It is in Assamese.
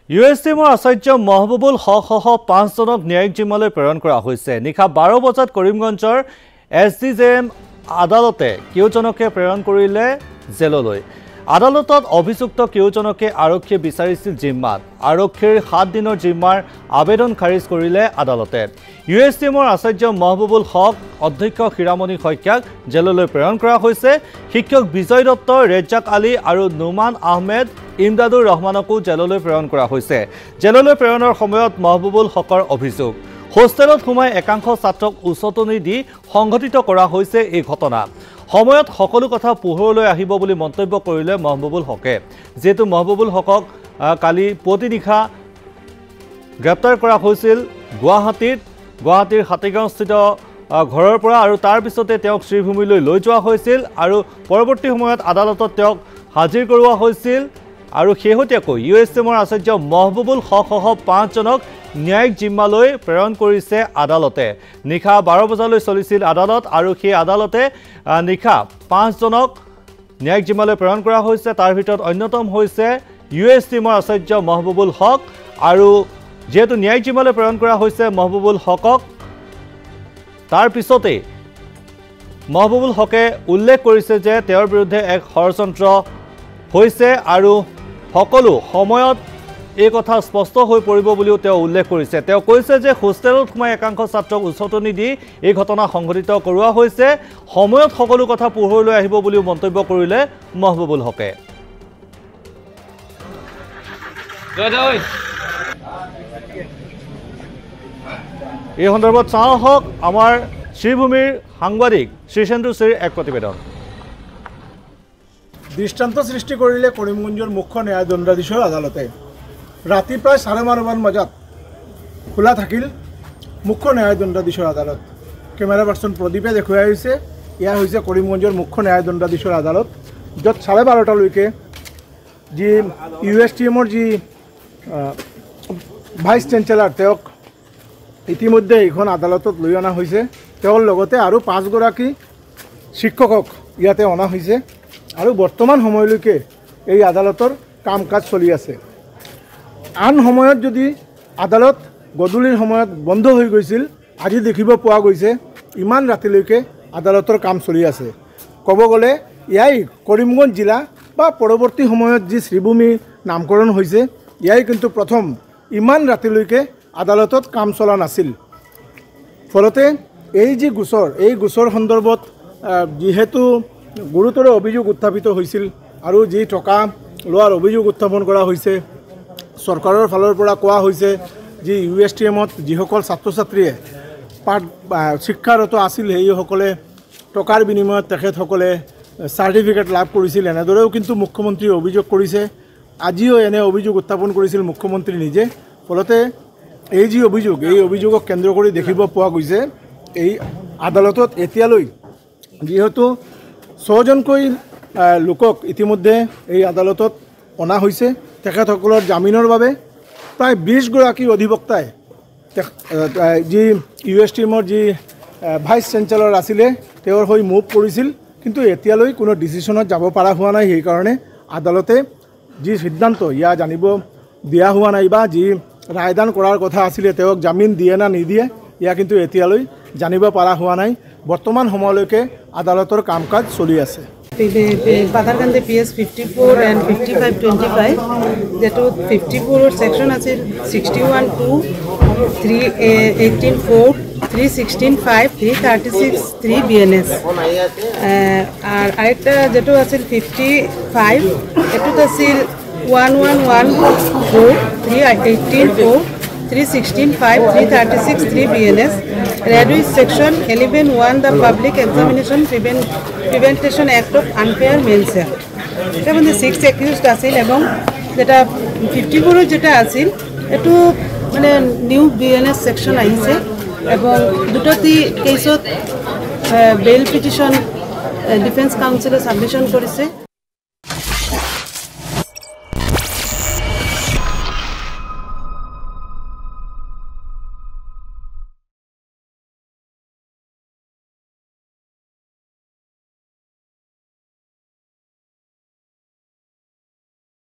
ইউএছটিমৰ আচাৰ্য মহবুবুল হক সহ 5 জনক ন্যায়িক জিম্মালৈ প্ৰেৰণ কৰা হৈছে। নিশা 12 বজাত কৰিমগঞ্জৰ এছডিজেএম আদালতে কেউজনকে প্ৰেৰণ কৰিলে জেললৈ। আদালতত অভিযুক্ত কেউজনকে আৰক্ষীয়ে বিচাৰিছিল জিম্মাত। আৰক্ষীৰ 7 দিনৰ জিম্মাৰ আবেদন খাৰিজ কৰিলে আদালতে। ইউএছটিমৰ আচাৰ্য মহবুবুল হক, অধ্যক্ষ হিৰামণি শইকীয়াক জেললৈ প্ৰেৰণ কৰা হৈছে। শিক্ষক বিজয় দত্ত, ৰেজ্জাক আলী আৰু নুমান আহমেদ, ইমদাদুৰ ৰহমানকো জেললৈ প্ৰেৰণ কৰা হৈছে। জেললৈ প্ৰেৰণৰ সময়ত মহবুবুল হকৰ অভিযোগ, হোষ্টেলত সোমাই একাংশ ছাত্ৰক উচতনি দি সংঘটিত কৰা হৈছে এই ঘটনা। সময়ত সকলো কথা পোহৰলৈ আহিব বুলি মন্তব্য কৰিলে মহবুবুল হকে। যেহেতু মহবুবুল হকক কালি পুৱতি নিশা গ্ৰেপ্তাৰ কৰা হৈছিল গুৱাহাটীৰ হাতীগাঁওস্থিত ঘৰৰ পৰা, আৰু তাৰ পিছতে তেওঁক শ্ৰীভূমিলৈ লৈ যোৱা হৈছিল আৰু পৰৱৰ্তী সময়ত আদালতত তেওঁক হাজিৰ কৰোৱা হৈছিল। আৰু শেহতীয়াকৈ ইউএছটিমৰ আচাৰ্য মহবুবুল হক সহ 5 জনক ন্যায়িক জিম্মালৈ প্ৰেৰণ কৰিছে আদালতে। নিশা 12 বজালৈ চলিছিল আদালত, আৰু সেই আদালতে নিশা 5 জনক ন্যায়িক জিম্মালৈ প্ৰেৰণ কৰা হৈছে। তাৰ ভিতৰত অন্যতম হৈছে ইউএছটিমৰ আচাৰ্য মহবুবুল হক। আৰু যেহেতু ন্যায়িক জিম্মালৈ প্ৰেৰণ কৰা হৈছে মহবুবুল হকক, তাৰ পিছতেই মহবুবুল হকে উল্লেখ কৰিছে যে তেওঁৰ বিৰুদ্ধে এক ষড়যন্ত্ৰ হৈছে আৰু সকলো সময়ত এই কথা স্পষ্ট হৈ পৰিব বুলিও তেওঁ উল্লেখ কৰিছে। তেওঁ কৈছে যে হোষ্টেলত সোমাই একাংশ ছাত্ৰক উচতনি দি এই ঘটনা সংঘটিত কৰোৱা হৈছে। সময়ত সকলো কথা পোহৰলৈ আহিব বুলিও মন্তব্য কৰিলে মহবুবুল হকে। এই সন্দৰ্ভত চাওঁ হওক আমাৰ শ্ৰীভূমিৰ সাংবাদিক শ্ৰীচেন্দু শ্ৰীৰ এক প্ৰতিবেদন। দৃষ্টান্ত সৃষ্টি কৰিলে কৰিমগঞ্জৰ মুখ্য ন্যায় দণ্ডাধীশৰ আদালতে। ৰাতি প্ৰায় 12:30 মান বজাত খোলা থাকিল মুখ্য ন্যায় দণ্ডাধীশৰ আদালত। কেমেৰা পাৰ্চন প্ৰদীপে দেখুৱাই হৈছে এয়া হৈছে কৰিমগঞ্জৰ মুখ্য ন্যায় দণ্ডাধীশৰ আদালত, য'ত 12:30লৈকে যি ইউএছটিএমৰ যি ভাইচ চেঞ্চেলাৰ তেওঁক ইতিমধ্যে এইখন আদালতত লৈ অনা হৈছে। তেওঁৰ লগতে আৰু 5 গৰাকী শিক্ষকক ইয়াতে অনা হৈছে আৰু বৰ্তমান সময়লৈকে এই আদালতৰ কাম কাজ চলি আছে। আন সময়ত যদি আদালত গধূলিৰ সময়ত বন্ধ হৈ গৈছিল, আজি দেখিব পোৱা গৈছে ইমান ৰাতিলৈকে আদালতৰ কাম চলি আছে। ক'ব গ'লে এয়াই কৰিমগঞ্জ জিলা বা পৰৱৰ্তী সময়ত যি শ্ৰীভূমি নামকৰণ হৈছে এয়াই কিন্তু প্ৰথম ইমান ৰাতিলৈকে আদালতত কাম চলা নাছিল। ফলতে এই যি গোচৰ, এই গোচৰ সন্দৰ্ভত যিহেতু গুৰুতৰ অভিযোগ উত্থাপিত হৈছিল আৰু যি টকা লোৱাৰ অভিযোগ উত্থাপন কৰা হৈছে, চৰকাৰৰ ফালৰ পৰা কোৱা হৈছে যি ইউএছটিএমত যিসকল ছাত্ৰ ছাত্ৰীয়ে শিক্ষাৰত আছিল সেইসকলে টকাৰ বিনিময়ত তেখেতসকলে চাৰ্টিফিকেট লাভ কৰিছিল, এনেদৰেও কিন্তু মুখ্যমন্ত্ৰীয়ে অভিযোগ কৰিছে। আজিও এনে অভিযোগ উত্থাপন কৰিছিল মুখ্যমন্ত্ৰী নিজে। ফলতে এই যি অভিযোগ, এই অভিযোগক কেন্দ্ৰ কৰি দেখিব পোৱা গৈছে এই আদালতত এতিয়ালৈ যিহেতু 6 জনকৈ লোকক ইতিমধ্যে এই আদালতত অনা হৈছে। তেখেতসকলৰ জামিনৰ বাবে প্ৰায় 20 গৰাকী অধিবক্তাই যি ইউএছটিএমৰ যি ভাইচ চেঞ্চেলৰ আছিলে তেওঁৰ হৈ মুভ কৰিছিল, কিন্তু এতিয়ালৈ কোনো ডিচিশ্যনত যাব পৰা হোৱা নাই। সেইকাৰণে আদালতে যি সিদ্ধান্ত ইয়া জানিব দিয়া হোৱা নাই বা যি ৰায়দান কৰাৰ কথা আছিলে তেওঁক জামিন দিয়ে না নিদিয়ে ইয়া কিন্তু এতিয়ালৈ জানিব পৰা হোৱা নাই। বৰ্তমান সময়লৈকে আদালতৰ কাম কাজ চলি আছে। পাথাৰকান্দি PS 54 and 5525 যেটো 54 সেকশন আছিল 61(2), 318(4), 316(5), 336 3 BNS। আর আরেকটা যেটো আছিল 55 এটোত আছিল 1114, 318(4), 316(5), 336 3 BNS। Reduced section 11(1) the Public Examination Prevention Act of Unfair Means Act। এটা মানে 6 accused আছিল এবং যেটা 54 যেটা আছিল এটো মানে নিউ BNS সেকশন আহিছে এবং দুটোটি কেসত বেল পিটিশন ডিফেন্স কাউন্সিলে সাবমিশন কৰিছে।